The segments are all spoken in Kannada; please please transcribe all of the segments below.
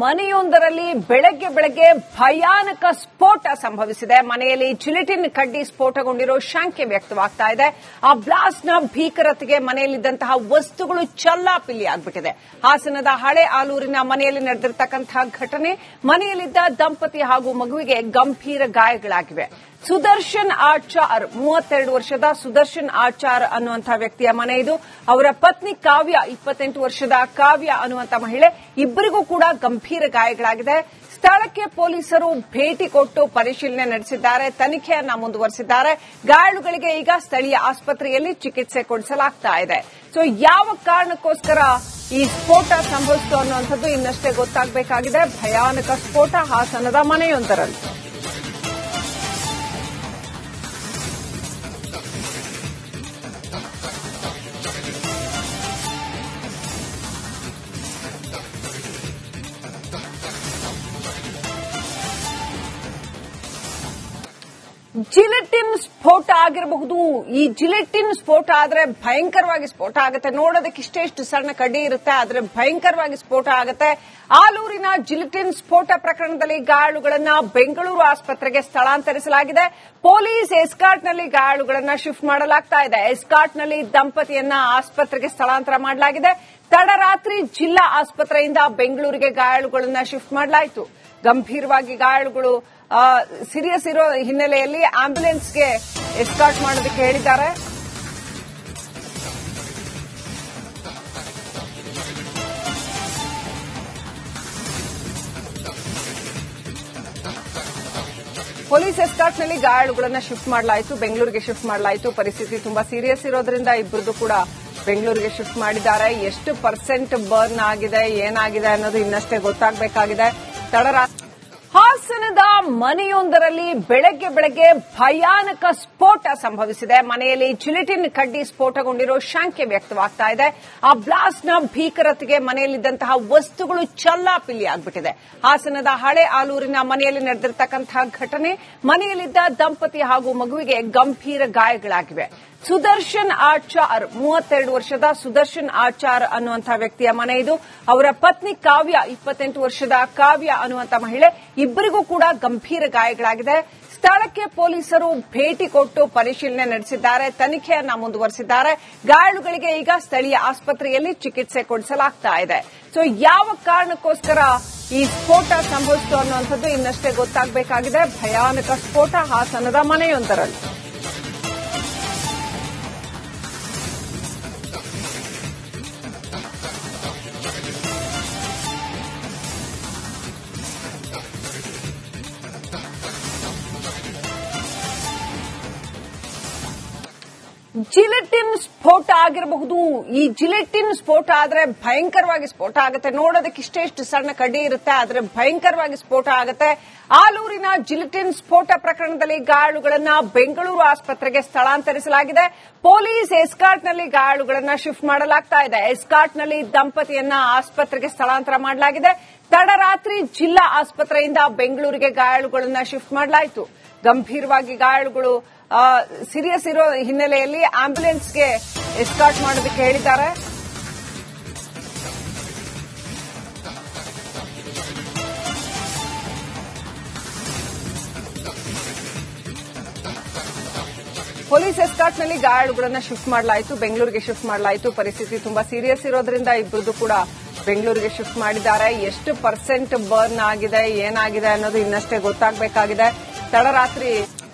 ಮನೆಯೊಂದರಲ್ಲಿ ಬೆಳಗ್ಗೆ ಭಯಾನಕ ಸ್ಫೋಟ ಸಂಭವಿಸಿದೆ. ಮನೆಯಲ್ಲಿ ಜಿಲೆಟಿನ್ ಕಡ್ಡಿ ಸ್ಫೋಟಗೊಂಡಿರೋ ಶಂಕೆ ವ್ಯಕ್ತವಾಗ್ತಾ ಇದೆ. ಆ ಬ್ಲಾಸ್ಟ್ನ ಭೀಕರತೆಗೆ ಮನೆಯಲ್ಲಿದ್ದಂತಹ ವಸ್ತುಗಳು ಚಲ್ಲಾಪಿಲ್ಲಿಯಾಗ್ಬಿಟ್ಟಿದೆ. ಹಾಸನದ ಹಳೆ ಆಲೂರಿನ ಮನೆಯಲ್ಲಿ ನಡೆದಿರತಕ್ಕಂತಹ ಘಟನೆ. ಮನೆಯಲ್ಲಿದ್ದ ದಂಪತಿ ಹಾಗೂ ಮಗುವಿಗೆ ಗಂಭೀರ ಗಾಯಗಳಾಗಿವೆ. ಸುದರ್ಶನ್ ಆಚಾರ್ 32 ವರ್ಷದ ಸುದರ್ಶನ್ ಆಚಾರ್ ಅನ್ನುವಂತಹ ವ್ಯಕ್ತಿಯ ಮನೆ ಇದು. ಅವರ ಪತ್ನಿ ಕಾವ್ಯ 28 ವರ್ಷದ ಕಾವ್ಯ ಅನ್ನುವಂಥ ಮಹಿಳೆ. ಇಬ್ಬರಿಗೂ ಕೂಡ ಗಂಭೀರ ಗಾಯಗಳಾಗಿದೆ. ಸ್ಥಳಕ್ಕೆ ಪೊಲೀಸರು ಭೇಟಿ ಕೊಟ್ಟು ಪರಿಶೀಲನೆ ನಡೆಸಿದ್ದಾರೆ, ತನಿಖೆಯನ್ನ ಮುಂದುವರೆಸಿದ್ದಾರೆ. ಗಾಯಾಳುಗಳಿಗೆ ಈಗ ಸ್ಥಳೀಯ ಆಸ್ಪತ್ರೆಯಲ್ಲಿ ಚಿಕಿತ್ಸೆ ಕೊಡಿಸಲಾಗ್ತಾ ಇದೆ. ಸೊ ಯಾವ ಕಾರಣಕ್ಕೋಸ್ಕರ ಈ ಸ್ಫೋಟ ಸಂಭವಿಸಿತು ಅನ್ನುವಂಥದ್ದು ಇನ್ನಷ್ಟೇ ಗೊತ್ತಾಗಬೇಕಾಗಿದೆ. ಭಯಾನಕ ಸ್ಫೋಟ ಹಾಸನದ ಮನೆಯೊಂದರಲ್ಲಿ. ಜಿಲೆಟಿನ್ ಸ್ಫೋಟ ಆಗಿರಬಹುದು. ಈ ಜಿಲೆಟಿನ್ ಸ್ಫೋಟ ಆದ್ರೆ ಭಯಂಕರವಾಗಿ ಸ್ಫೋಟ ಆಗುತ್ತೆ. ನೋಡೋದಕ್ಕೆ ಇಷ್ಟೆಷ್ಟು ಸಣ್ಣ ಕಡ್ಡಿ ಇರುತ್ತೆ, ಆದ್ರೆ ಭಯಂಕರವಾಗಿ ಸ್ಫೋಟ ಆಗುತ್ತೆ. ಆಲೂರಿನ ಜಿಲೆಟಿನ್ ಸ್ಫೋಟ ಪ್ರಕರಣದಲ್ಲಿ ಗಾಯಾಳುಗಳನ್ನ ಬೆಂಗಳೂರು ಆಸ್ಪತ್ರೆಗೆ ಸ್ಥಳಾಂತರಿಸಲಾಗಿದೆ. ಪೊಲೀಸ್ ಎಸ್ಕಾರ್ಟ್ನಲ್ಲಿ ಗಾಯಾಳುಗಳನ್ನ ಶಿಫ್ಟ್ ಮಾಡಲಾಗ್ತಾ ಇದೆ. ಎಸ್ಕಾರ್ಟ್ನಲ್ಲಿ ದಂಪತಿಯನ್ನ ಆಸ್ಪತ್ರೆಗೆ ಸ್ಥಳಾಂತರ ಮಾಡಲಾಗಿದೆ. ತಡರಾತ್ರಿ ಜಿಲ್ಲಾ ಆಸ್ಪತ್ರೆಯಿಂದ ಬೆಂಗಳೂರಿಗೆ ಗಾಯಾಳುಗಳನ್ನ ಶಿಫ್ಟ್ ಮಾಡಲಾಯಿತು. ಗಂಭೀರವಾಗಿ ಗಾಯಾಳುಗಳು ಸೀರಿಯಸ್ ಇರೋ ಹಿನ್ನೆಲೆಯಲ್ಲಿ ಆಂಬ್ಯುಲೆನ್ಸ್ಗೆ ಎಸ್ಕಾರ್ಟ್ ಮಾಡೋದಕ್ಕೆ ಹೇಳಿದ್ದಾರೆ. ಪೊಲೀಸ್ ಎಸ್ಕಾರ್ಟ್ನಲ್ಲಿ ಗಾಯಾಳುಗಳನ್ನ ಶಿಫ್ಟ್ ಮಾಡಲಾಯಿತು, ಬೆಂಗಳೂರಿಗೆ ಶಿಫ್ಟ್ ಮಾಡಲಾಯಿತು. ಪರಿಸ್ಥಿತಿ ತುಂಬಾ ಸೀರಿಯಸ್ ಇರೋದ್ರಿಂದ ಇಬ್ಬರದು ಕೂಡ ಬೆಂಗಳೂರಿಗೆ ಶಿಫ್ಟ್ ಮಾಡಿದ್ದಾರೆ. ಎಷ್ಟು ಪರ್ಸೆಂಟ್ ಬರ್ನ್ ಆಗಿದೆ, ಏನಾಗಿದೆ ಅನ್ನೋದು ಇನ್ನಷ್ಟೇ ಗೊತ್ತಾಗಬೇಕಾಗಿದೆ. ತಡರಾತ್ರಿ ಹಾಸನದ ಮನೆಯೊಂದರಲ್ಲಿ ಬೆಳಗ್ಗೆ ಭಯಾನಕ ಸ್ಫೋಟ ಸಂಭವಿಸಿದೆ. ಮನೆಯಲ್ಲಿ ಜಿಲೆಟಿನ್ ಕಡ್ಡಿ ಸ್ಫೋಟಗೊಂಡಿರೋ ಶಂಕೆ ವ್ಯಕ್ತವಾಗ್ತಾ ಇದೆ. ಆ ಬ್ಲಾಸ್ಟ್ನ ಭೀಕರತೆಗೆ ಮನೆಯಲ್ಲಿದ್ದಂತಹ ವಸ್ತುಗಳು ಚಲ್ಲಾಪಿಲ್ಲಿಯಾಗ್ಬಿಟ್ಟಿದೆ. ಹಾಸನದ ಹಳೆ ಆಲೂರಿನ ಮನೆಯಲ್ಲಿ ನಡೆದಿರತಕ್ಕಂತಹ ಘಟನೆ. ಮನೆಯಲ್ಲಿದ್ದ ದಂಪತಿ ಹಾಗೂ ಮಗುವಿಗೆ ಗಂಭೀರ ಗಾಯಗಳಾಗಿವೆ. ಸುದರ್ಶನ್ ಆಚಾರ್ 32 ವರ್ಷದ ಸುದರ್ಶನ್ ಆಚಾರ್ ಅನ್ನುವಂತಹ ವ್ಯಕ್ತಿಯ ಮನೆ ಇದು. ಅವರ ಪತ್ನಿ ಕಾವ್ಯ 28 ವರ್ಷದ ಕಾವ್ಯ ಅನ್ನುವಂಥ ಮಹಿಳೆ. ಇಬ್ಬರಿಗೂ ಕೂಡ ಗಂಭೀರ ಗಾಯಗಳಾಗಿದೆ. ಸ್ಥಳಕ್ಕೆ ಪೊಲೀಸರು ಭೇಟಿ ಕೊಟ್ಟು ಪರಿಶೀಲನೆ ನಡೆಸಿದ್ದಾರೆ, ತನಿಖೆಯನ್ನ ಮುಂದುವರೆಸಿದ್ದಾರೆ. ಗಾಯಾಳುಗಳಿಗೆ ಈಗ ಸ್ಥಳೀಯ ಆಸ್ಪತ್ರೆಯಲ್ಲಿ ಚಿಕಿತ್ಸೆ ಕೊಡಿಸಲಾಗ್ತಾ ಇದೆ. ಸೊ ಯಾವ ಕಾರಣಕ್ಕೋಸ್ಕರ ಈ ಸ್ಫೋಟ ಸಂಭವಿಸಿತು ಅನ್ನುವಂಥದ್ದು ಇನ್ನಷ್ಟೇ ಗೊತ್ತಾಗಬೇಕಾಗಿದೆ. ಭಯಾನಕ ಸ್ಫೋಟ ಹಾಸನದ ಮನೆಯೊಂದರಲ್ಲಿ. ಜಿಲೆಟಿನ್ ಸ್ಫೋಟ ಆಗಿರಬಹುದು. ಈ ಜಿಲೆಟಿನ್ ಸ್ಫೋಟ ಆದ್ರೆ ಭಯಂಕರವಾಗಿ ಸ್ಫೋಟ ಆಗುತ್ತೆ. ನೋಡೋದಕ್ಕೆ ಇಷ್ಟೆಷ್ಟು ಸಣ್ಣ ಕಡ್ಡಿ ಇರುತ್ತೆ, ಆದ್ರೆ ಭಯಂಕರವಾಗಿ ಸ್ಫೋಟ ಆಗುತ್ತೆ. ಆಲೂರಿನ ಜಿಲೆಟಿನ್ ಸ್ಫೋಟ ಪ್ರಕರಣದಲ್ಲಿ ಗಾಯಾಳುಗಳನ್ನ ಬೆಂಗಳೂರು ಆಸ್ಪತ್ರೆಗೆ ಸ್ಥಳಾಂತರಿಸಲಾಗಿದೆ. ಪೊಲೀಸ್ ಎಸ್ಕಾರ್ಟ್ನಲ್ಲಿ ಗಾಯಾಳುಗಳನ್ನ ಶಿಫ್ಟ್ ಮಾಡಲಾಗ್ತಾ ಇದೆ. ಎಸ್ಕಾರ್ಟ್ನಲ್ಲಿ ದಂಪತಿಯನ್ನ ಆಸ್ಪತ್ರೆಗೆ ಸ್ಥಳಾಂತರ ಮಾಡಲಾಗಿದೆ. ತಡರಾತ್ರಿ ಜಿಲ್ಲಾ ಆಸ್ಪತ್ರೆಯಿಂದ ಬೆಂಗಳೂರಿಗೆ ಗಾಯಾಳುಗಳನ್ನ ಶಿಫ್ಟ್ ಮಾಡಲಾಯಿತು. ಗಂಭೀರವಾಗಿ ಗಾಯಾಳುಗಳು ಸೀರಿಯಸ್ ಇರೋ ಹಿನ್ನೆಲೆಯಲ್ಲಿ ಆಂಬ್ಯುಲೆನ್ಸ್ಗೆ ಎಸ್ಕಾರ್ಟ್ ಮಾಡೋದಕ್ಕೆ ಹೇಳಿದ್ದಾರೆ. ಪೊಲೀಸ್ ಎಸ್ಕಾರ್ಟ್ನಲ್ಲಿ ಗಾಯಾಳುಗಳನ್ನ ಶಿಫ್ಟ್ ಮಾಡಲಾಯಿತು, ಬೆಂಗಳೂರಿಗೆ ಶಿಫ್ಟ್ ಮಾಡಲಾಯಿತು. ಪರಿಸ್ಥಿತಿ ತುಂಬಾ ಸೀರಿಯಸ್ ಇರೋದ್ರಿಂದ ಇಬ್ಬರದು ಕೂಡ ಬೆಂಗಳೂರಿಗೆ ಶಿಫ್ಟ್ ಮಾಡಿದ್ದಾರೆ. ಎಷ್ಟು ಪರ್ಸೆಂಟ್ ಬರ್ನ್ ಆಗಿದೆ, ಏನಾಗಿದೆ ಅನ್ನೋದು ಇನ್ನಷ್ಟೇ ಗೊತ್ತಾಗಬೇಕಾಗಿದೆ. ತಡರಾತ್ರಿ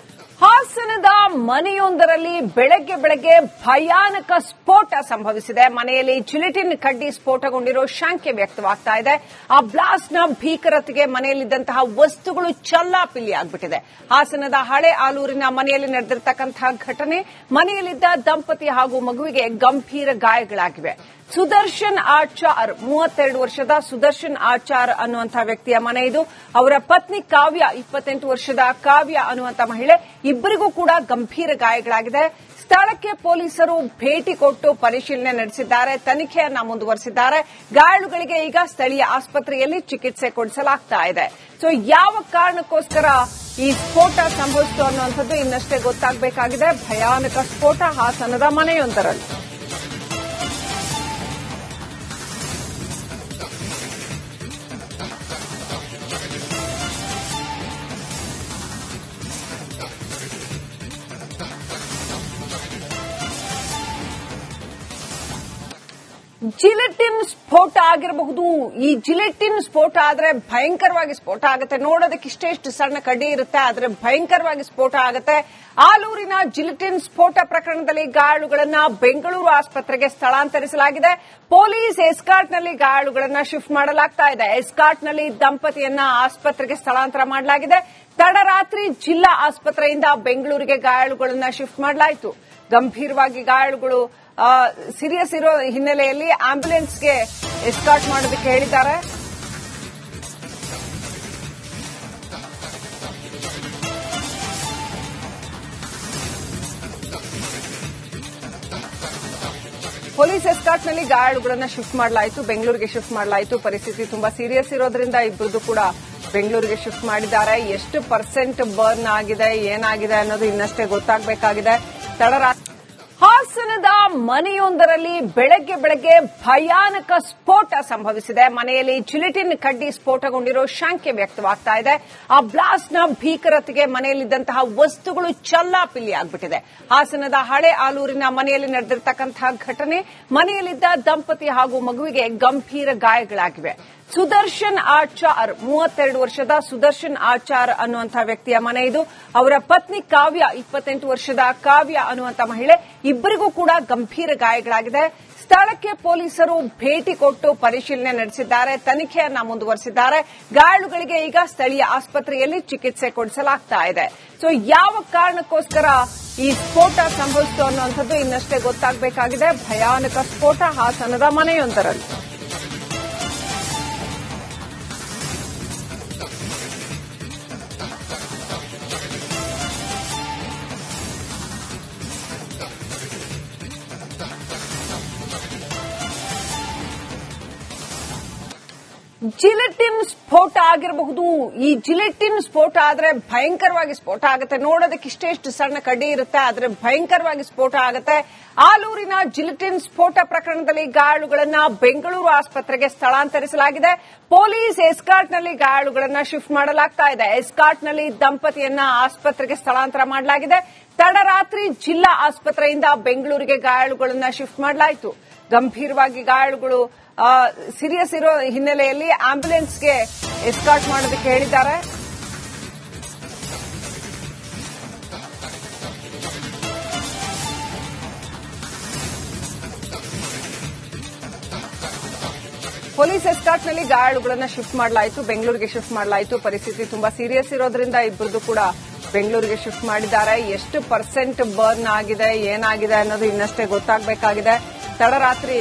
ಹಾಸನದ ಮನೆಯೊಂದರಲ್ಲಿ ಬೆಳಗ್ಗೆ ಭಯಾನಕ ಸ್ಫೋಟ ಸಂಭವಿಸಿದೆ. ಮನೆಯಲ್ಲಿ ಜಿಲೆಟಿನ್ ಕಡ್ಡಿ ಸ್ಫೋಟಗೊಂಡಿರೋ ಶಂಕೆ ವ್ಯಕ್ತವಾಗ್ತಾ ಇದೆ. ಆ ಬ್ಲಾಸ್ಟ್ನ ಭೀಕರತೆಗೆ ಮನೆಯಲ್ಲಿದ್ದಂತಹ ವಸ್ತುಗಳು ಚಲ್ಲಾಪಿಲ್ಲಿಯಾಗ್ಬಿಟ್ಟಿದೆ. ಹಾಸನದ ಹಳೆ ಆಲೂರಿನ ಮನೆಯಲ್ಲಿ ನಡೆದಿರತಕ್ಕಂತಹ ಘಟನೆ. ಮನೆಯಲ್ಲಿದ್ದ ದಂಪತಿ ಹಾಗೂ ಮಗುವಿಗೆ ಗಂಭೀರ ಗಾಯಗಳಾಗಿವೆ. ಸುದರ್ಶನ್ ಆಚಾರ್ 32 ವರ್ಷದ ಸುದರ್ಶನ್ ಆಚಾರ್ ಅನ್ನುವಂತಹ ವ್ಯಕ್ತಿಯ ಮನೆ ಇದು. ಅವರ ಪತ್ನಿ ಕಾವ್ಯ 28 ವರ್ಷದ ಕಾವ್ಯ ಅನ್ನುವಂಥ ಮಹಿಳೆ. ಇಬ್ಬರಿಗೂ ಕೂಡ ಗಂಭೀರ ಗಾಯಗಳಾಗಿದೆ. ಸ್ಥಳಕ್ಕೆ ಪೊಲೀಸರು ಭೇಟಿ ಕೊಟ್ಟು ಪರಿಶೀಲನೆ ನಡೆಸಿದ್ದಾರೆ, ತನಿಖೆಯನ್ನ ಮುಂದುವರೆಸಿದ್ದಾರೆ. ಗಾಯಾಳುಗಳಿಗೆ ಈಗ ಸ್ಥಳೀಯ ಆಸ್ಪತ್ರೆಯಲ್ಲಿ ಚಿಕಿತ್ಸೆ ಕೊಡಿಸಲಾಗ್ತಾ ಇದೆ. ಸೊ ಯಾವ ಕಾರಣಕ್ಕೋಸ್ಕರ ಈ ಸ್ಫೋಟ ಸಂಭವಿಸಿತು ಅನ್ನುವಂಥದ್ದು ಇನ್ನಷ್ಟೇ ಗೊತ್ತಾಗಬೇಕಾಗಿದೆ. ಭಯಾನಕ ಸ್ಫೋಟ ಹಾಸನದ ಮನೆಯೊಂದರಲ್ಲಿ. ಜಿಲೆಟಿನ್ ಸ್ಫೋಟ ಆಗಿರಬಹುದು. ಈ ಜಿಲೆಟಿನ್ ಸ್ಫೋಟ ಆದ್ರೆ ಭಯಂಕರವಾಗಿ ಸ್ಫೋಟ ಆಗುತ್ತೆ. ನೋಡೋದಕ್ಕೆ ಇಷ್ಟೆಷ್ಟು ಸಣ್ಣ ಕಡ್ಡಿ ಇರುತ್ತೆ, ಆದ್ರೆ ಭಯಂಕರವಾಗಿ ಸ್ಫೋಟ ಆಗುತ್ತೆ. ಆಲೂರಿನ ಜಿಲೆಟಿನ್ ಸ್ಫೋಟ ಪ್ರಕರಣದಲ್ಲಿ ಗಾಯಾಳುಗಳನ್ನ ಬೆಂಗಳೂರು ಆಸ್ಪತ್ರೆಗೆ ಸ್ಥಳಾಂತರಿಸಲಾಗಿದೆ. ಪೊಲೀಸ್ ಎಸ್ಕಾರ್ಟ್ನಲ್ಲಿ ಗಾಯಾಳುಗಳನ್ನ ಶಿಫ್ಟ್ ಮಾಡಲಾಗ್ತಾ ಇದೆ. ಎಸ್ಕಾರ್ಟ್ನಲ್ಲಿ ದಂಪತಿಯನ್ನ ಆಸ್ಪತ್ರೆಗೆ ಸ್ಥಳಾಂತರ ಮಾಡಲಾಗಿದೆ. ತಡರಾತ್ರಿ ಜಿಲ್ಲಾ ಆಸ್ಪತ್ರೆಯಿಂದ ಬೆಂಗಳೂರಿಗೆ ಗಾಯಾಳುಗಳನ್ನ ಶಿಫ್ಟ್ ಮಾಡಲಾಯಿತು. ಗಂಭೀರವಾಗಿ ಗಾಯಾಳುಗಳು ಸೀರಿಯಸ್ ಇರೋ ಹಿನ್ನೆಲೆಯಲ್ಲಿ ಆಂಬ್ಯುಲೆನ್ಸ್ಗೆ ಎಸ್ಕಾರ್ಟ್ ಮಾಡೋದಕ್ಕೆ ಹೇಳಿದ್ದಾರೆ. ಪೊಲೀಸ್ ಎಸ್ಕಾರ್ಟ್ನಲ್ಲಿ ಗಾಯಾಳುಗಳನ್ನ ಶಿಫ್ಟ್ ಮಾಡಲಾಯಿತು, ಬೆಂಗಳೂರಿಗೆ ಶಿಫ್ಟ್ ಮಾಡಲಾಯಿತು. ಪರಿಸ್ಥಿತಿ ತುಂಬಾ ಸೀರಿಯಸ್ ಇರೋದ್ರಿಂದ ಇಬ್ಬರದು ಕೂಡ ಬೆಂಗಳೂರಿಗೆ ಶಿಫ್ಟ್ ಮಾಡಿದ್ದಾರೆ. ಎಷ್ಟು ಪರ್ಸೆಂಟ್ ಬರ್ನ್ ಆಗಿದೆ, ಏನಾಗಿದೆ ಅನ್ನೋದು ಇನ್ನಷ್ಟೇ ಗೊತ್ತಾಗಬೇಕಾಗಿದೆ. ತಡರಾತ್ರಿ ಹಾಸನದ ಮನೆಯೊಂದರಲ್ಲಿ ಬೆಳಗ್ಗೆ ಭಯಾನಕ ಸ್ಫೋಟ ಸಂಭವಿಸಿದೆ. ಮನೆಯಲ್ಲಿ ಜಿಲೆಟಿನ್ ಕಡ್ಡಿ ಸ್ಫೋಟಗೊಂಡಿರೋ ಶಂಕೆ ವ್ಯಕ್ತವಾಗ್ತಾ ಇದೆ. ಆ ಬ್ಲಾಸ್ಟ್ನ ಭೀಕರತೆಗೆ ಮನೆಯಲ್ಲಿದ್ದಂತಹ ವಸ್ತುಗಳು ಚಲ್ಲಾಪಿಲ್ಲಿಯಾಗ್ಬಿಟ್ಟಿದೆ. ಹಾಸನದ ಹಳೆ ಆಲೂರಿನ ಮನೆಯಲ್ಲಿ ನಡೆದಿರತಕ್ಕಂತಹ ಘಟನೆ. ಮನೆಯಲ್ಲಿದ್ದ ದಂಪತಿ ಹಾಗೂ ಮಗುವಿಗೆ ಗಂಭೀರ ಗಾಯಗಳಾಗಿವೆ. ಸುದರ್ಶನ್ ಆಚಾರ್, 32 ವರ್ಷದ ಸುದರ್ಶನ್ ಆಚಾರ್ ಅನ್ನುವಂತಹ ವ್ಯಕ್ತಿಯ ಮನೆ ಇದು. ಅವರ ಪತ್ನಿ ಕಾವ್ಯ, 28 ವರ್ಷದ ಕಾವ್ಯ ಅನ್ನುವಂಥ ಮಹಿಳೆ, ಇಬ್ಬರಿಗೂ ಕೂಡ ಗಂಭೀರ ಗಾಯಗಳಾಗಿದೆ. ಸ್ಥಳಕ್ಕೆ ಪೊಲೀಸರು ಭೇಟಿ ಕೊಟ್ಟು ಪರಿಶೀಲನೆ ನಡೆಸಿದ್ದಾರೆ, ತನಿಖೆಯನ್ನ ಮುಂದುವರೆಸಿದ್ದಾರೆ. ಗಾಯಾಳುಗಳಿಗೆ ಈಗ ಸ್ಥಳೀಯ ಆಸ್ಪತ್ರೆಯಲ್ಲಿ ಚಿಕಿತ್ಸೆ ಕೊಡಿಸಲಾಗ್ತಾ ಇದೆ. ಸೊ ಯಾವ ಕಾರಣಕ್ಕೋಸ್ಕರ ಈ ಸ್ಫೋಟ ಸಂಭವಿಸಿತು ಅನ್ನುವಂಥದ್ದು ಇನ್ನಷ್ಟೇ ಗೊತ್ತಾಗಬೇಕಾಗಿದೆ. ಭಯಾನಕ ಸ್ಫೋಟ ಹಾಸನದ ಮನೆಯೊಂದರಲ್ಲಿ. ಜಿಲೆಟಿನ್ ಸ್ಫೋಟ ಆಗಿರಬಹುದು. ಈ ಜಿಲೆಟಿನ್ ಸ್ಫೋಟ ಆದ್ರೆ ಭಯಂಕರವಾಗಿ ಸ್ಫೋಟ ಆಗುತ್ತೆ. ನೋಡೋದಕ್ಕೆ ಇಷ್ಟೆಷ್ಟು ಸಣ್ಣ ಕಡ್ಡಿ ಇರುತ್ತೆ, ಆದ್ರೆ ಭಯಂಕರವಾಗಿ ಸ್ಫೋಟ ಆಗುತ್ತೆ. ಆಲೂರಿನ ಜಿಲೆಟಿನ್ ಸ್ಫೋಟ ಪ್ರಕರಣದಲ್ಲಿ ಗಾಯಾಳುಗಳನ್ನ ಬೆಂಗಳೂರು ಆಸ್ಪತ್ರೆಗೆ ಸ್ಥಳಾಂತರಿಸಲಾಗಿದೆ. ಪೊಲೀಸ್ ಎಸ್ಕಾರ್ಟ್ನಲ್ಲಿ ಗಾಯಾಳುಗಳನ್ನ ಶಿಫ್ಟ್ ಮಾಡಲಾಗ್ತಾ ಇದೆ. ಎಸ್ಕಾರ್ಟ್ನಲ್ಲಿ ದಂಪತಿಯನ್ನ ಆಸ್ಪತ್ರೆಗೆ ಸ್ಥಳಾಂತರ ಮಾಡಲಾಗಿದೆ. ತಡರಾತ್ರಿ ಜಿಲ್ಲಾ ಆಸ್ಪತ್ರೆಯಿಂದ ಬೆಂಗಳೂರಿಗೆ ಗಾಯಾಳುಗಳನ್ನ ಶಿಫ್ಟ್ ಮಾಡಲಾಯಿತು. ಗಂಭೀರವಾಗಿ ಗಾಯಾಳುಗಳು ಸೀರಿಯಸ್ ಇರೋ ಹಿನ್ನೆಲೆಯಲ್ಲಿ ಆಂಬ್ಯುಲೆನ್ಸ್ಗೆ ಎಸ್ಕಾರ್ಟ್ ಮಾಡೋದಕ್ಕೆ ಹೇಳಿದ್ದಾರೆ. ಪೊಲೀಸ್ ಎಸ್ಕಾರ್ಟ್ನಲ್ಲಿ ಗಾಯಾಳುಗಳನ್ನ ಶಿಫ್ಟ್ ಮಾಡಲಾಯಿತು, ಬೆಂಗಳೂರಿಗೆ ಶಿಫ್ಟ್ ಮಾಡಲಾಯಿತು. ಪರಿಸ್ಥಿತಿ ತುಂಬಾ ಸೀರಿಯಸ್ ಇರೋದ್ರಿಂದ ಇಬ್ಬರದು ಕೂಡ ಬೆಂಗಳೂರಿಗೆ ಶಿಫ್ಟ್ ಮಾಡಿದ್ದಾರೆ. ಎಷ್ಟು ಪರ್ಸೆಂಟ್ ಬರ್ನ್ ಆಗಿದೆ, ಏನಾಗಿದೆ ಅನ್ನೋದು ಇನ್ನಷ್ಟೇ ಗೊತ್ತಾಗಬೇಕಾಗಿದೆ. ತಡರಾತ್ರಿ